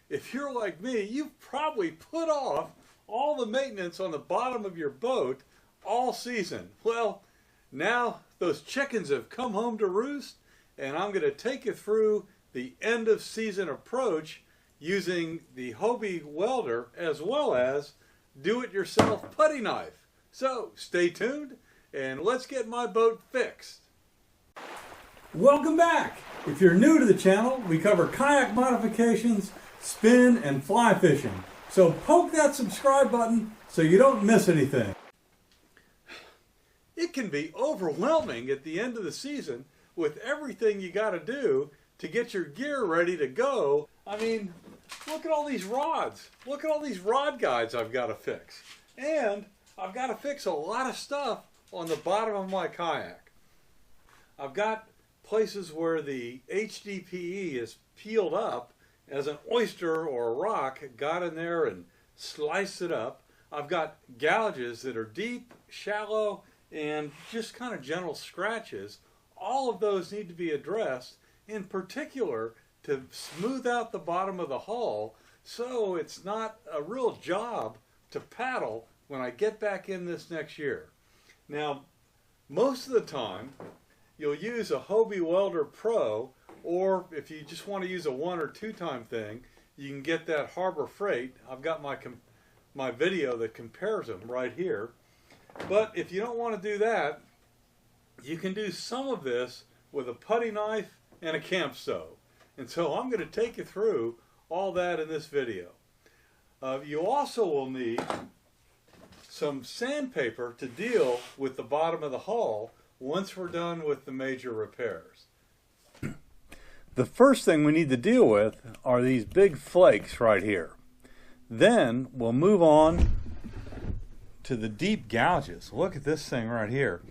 if you're like me, you've probably put off all the maintenance on the bottom of your boat all season. Well, now those chickens have come home to roost, and I'm going to take you through the end of season approach using the Hobie Welder as well as do-it-yourself putty knife. So stay tuned and let's get my boat fixed. Welcome back. If you're new to the channel, we cover kayak modifications, spin, and fly fishing. So poke that subscribe button so you don't miss anything. It can be overwhelming at the end of the season with everything you got to do to get your gear ready to go. I mean, look at all these rods. Look at all these rod guides I've got to fix. And I've got to fix a lot of stuff on the bottom of my kayak. I've got places where the HDPE is peeled up as an oyster or a rock got in there and sliced it up. I've got gouges that are deep, shallow, and just kind of gentle scratches. All of those need to be addressed, in particular to smooth out the bottom of the hull so it's not a real job to paddle when I get back in this next year. Now, most of the time you'll use a Hobie Welder Pro, or if you just want to use a 1 or 2 time thing, you can get that Harbor Freight. I've got my video that compares them right here. But if you don't want to do that, you can do some of this with a putty knife and a camp stove. And so I'm going to take you through all that in this video. You also will need some sandpaper to deal with the bottom of the hull once we're done with the major repairs. The first thing we need to deal with are these big flakes right here. Then we'll move on to the deep gouges. Look at this thing right here.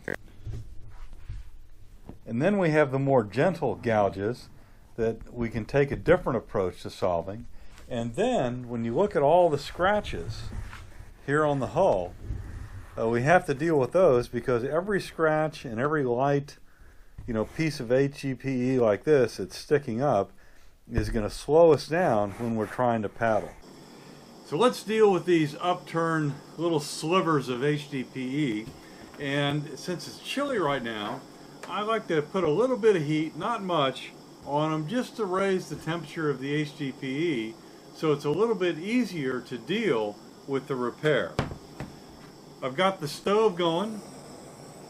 And then we have the more gentle gouges that we can take a different approach to solving. And then when you look at all the scratches here on the hull, we have to deal with those because every scratch and every light piece of HDPE like this that's sticking up is going to slow us down when we're trying to paddle. So let's deal with these upturned little slivers of HDPE. And since it's chilly right now, I like to put a little bit of heat, not much, on them just to raise the temperature of the HDPE so it's a little bit easier to deal with the repair. I've got the stove going,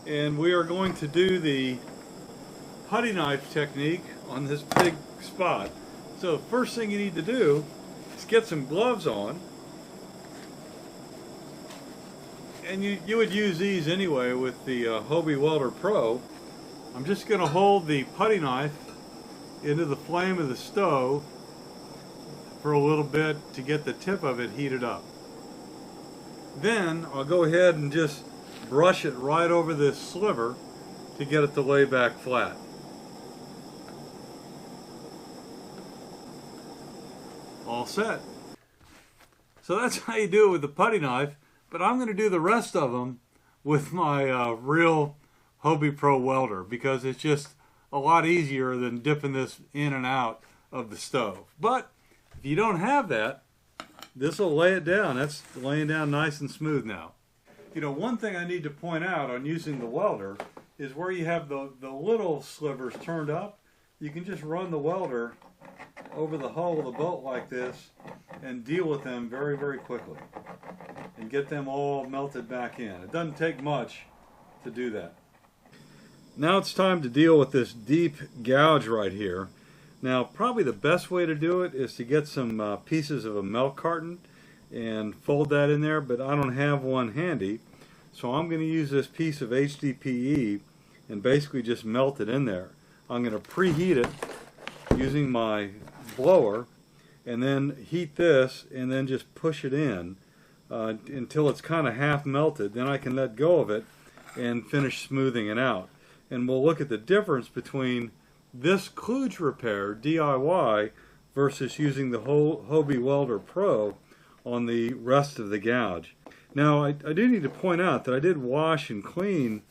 and we are going to do the putty knife technique on this big spot. So the first thing you need to do is get some gloves on. And you would use these anyway with the Hobie Welder Pro. I'm just going to hold the putty knife into the flame of the stove for a little bit to get the tip of it heated up. Then I'll go ahead and just brush it right over this sliver to get it to lay back flat. All set. So that's how you do it with the putty knife, but I'm going to do the rest of them with my real Hobie Pro Welder because it's just a lot easier than dipping this in and out of the stove. But if you don't have that, this will lay it down. That's laying down nice and smooth now. One thing I need to point out on using the welder is where you have the little slivers turned up, you can just run the welder over the hull of the boat like this and deal with them very, very quickly and get them all melted back in. It doesn't take much to do that. Now it's time to deal with this deep gouge right here. Now probably the best way to do it is to get some pieces of a milk carton and fold that in there, but I don't have one handy, so I'm going to use this piece of HDPE and basically just melt it in there. I'm going to preheat it using my blower and then heat this and then just push it in until it's kind of half melted. Then I can let go of it and finish smoothing it out. And we'll look at the difference between this kludge repair DIY versus using the Hobie Welder Pro on the rest of the gouge. Now I do need to point out that I did wash and clean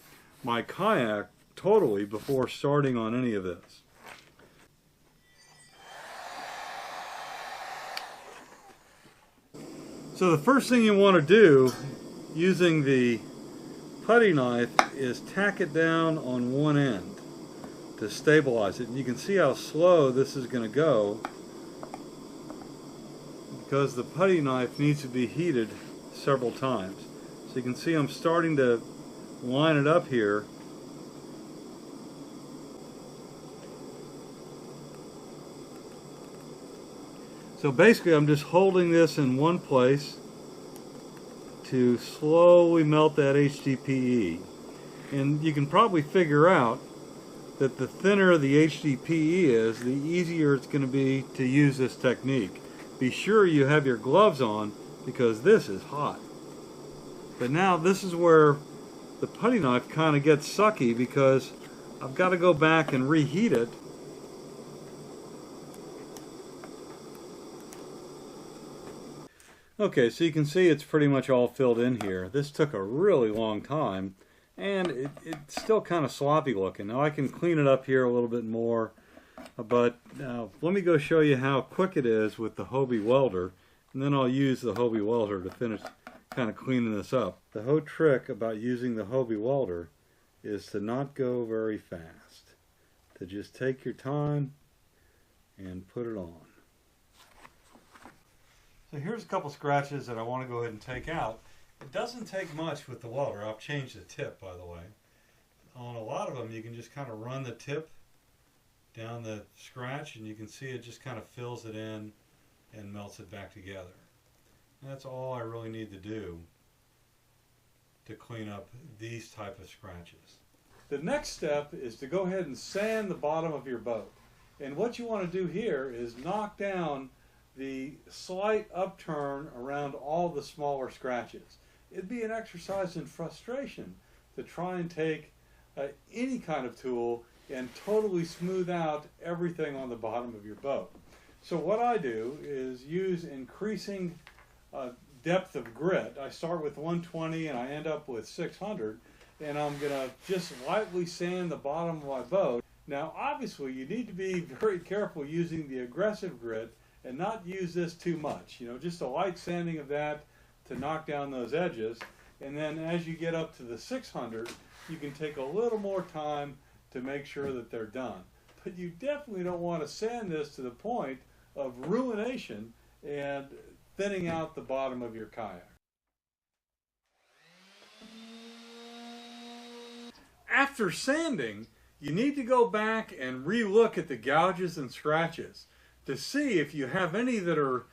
my kayak totally before starting on any of this. So the first thing you want to do using the putty knife is tack it down on one end to stabilize it. And you can see how slow this is going to go because the putty knife needs to be heated several times. So you can see I'm starting to line it up here. So basically I'm just holding this in one place to slowly melt that HDPE. And you can probably figure out that the thinner the HDPE is, the easier it's going to be to use this technique. Be sure you have your gloves on because this is hot. But now this is where the putty knife kind of gets sucky because I've got to go back and reheat it. Okay, so you can see it's pretty much all filled in here. This took a really long time, and it's still kind of sloppy looking. Now I can clean it up here a little bit more, but let me go show you how quick it is with the Hobie Welder, and then I'll use the Hobie Welder to finish kind of cleaning this up. The whole trick about using the Hobie Welder is to not go very fast, to just take your time and put it on. So here's a couple scratches that I want to go ahead and take out. It doesn't take much with the welder. I've changed the tip, by the way. On a lot of them, you can just kind of run the tip down the scratch, and you can see it just kind of fills it in and melts it back together. And that's all I really need to do to clean up these type of scratches. The next step is to go ahead and sand the bottom of your boat. And what you want to do here is knock down the slight upturn around all the smaller scratches. It'd be an exercise in frustration to try and take any kind of tool and totally smooth out everything on the bottom of your boat. So what I do is use increasing depth of grit. I start with 120 and I end up with 600, and I'm going to just lightly sand the bottom of my boat. Now obviously you need to be very careful using the aggressive grit and not use this too much. You know, just a light sanding of that to knock down those edges. And then as you get up to the 600, you can take a little more time to make sure that they're done. But you definitely don't want to sand this to the point of ruination and thinning out the bottom of your kayak. After sanding, you need to go back and re-look at the gouges and scratches to see if you have any that are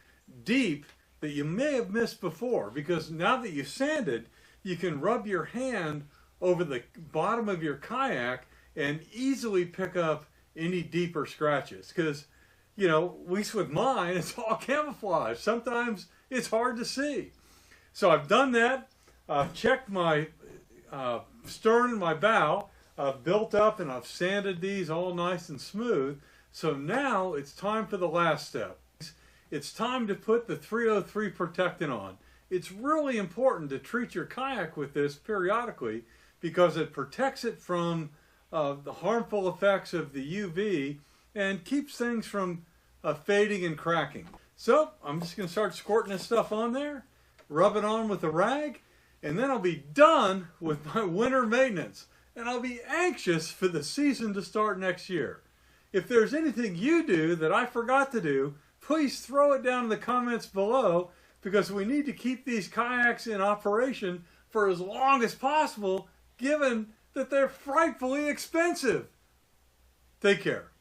deep that you may have missed before, because now that you've sanded, you can rub your hand over the bottom of your kayak and easily pick up any deeper scratches. Because, you know, at least with mine, it's all camouflage. Sometimes it's hard to see. So I've done that. I've checked my stern and my bow. I've built up and I've sanded these all nice and smooth. So now it's time for the last step. It's time to put the 303 protectant on. It's really important to treat your kayak with this periodically because it protects it from the harmful effects of the UV and keeps things from fading and cracking. So I'm just going to start squirting this stuff on there, rub it on with a rag, and then I'll be done with my winter maintenance. And I'll be anxious for the season to start next year. If there's anything you do that I forgot to do, please throw it down in the comments below, because we need to keep these kayaks in operation for as long as possible, given that they're frightfully expensive. Take care.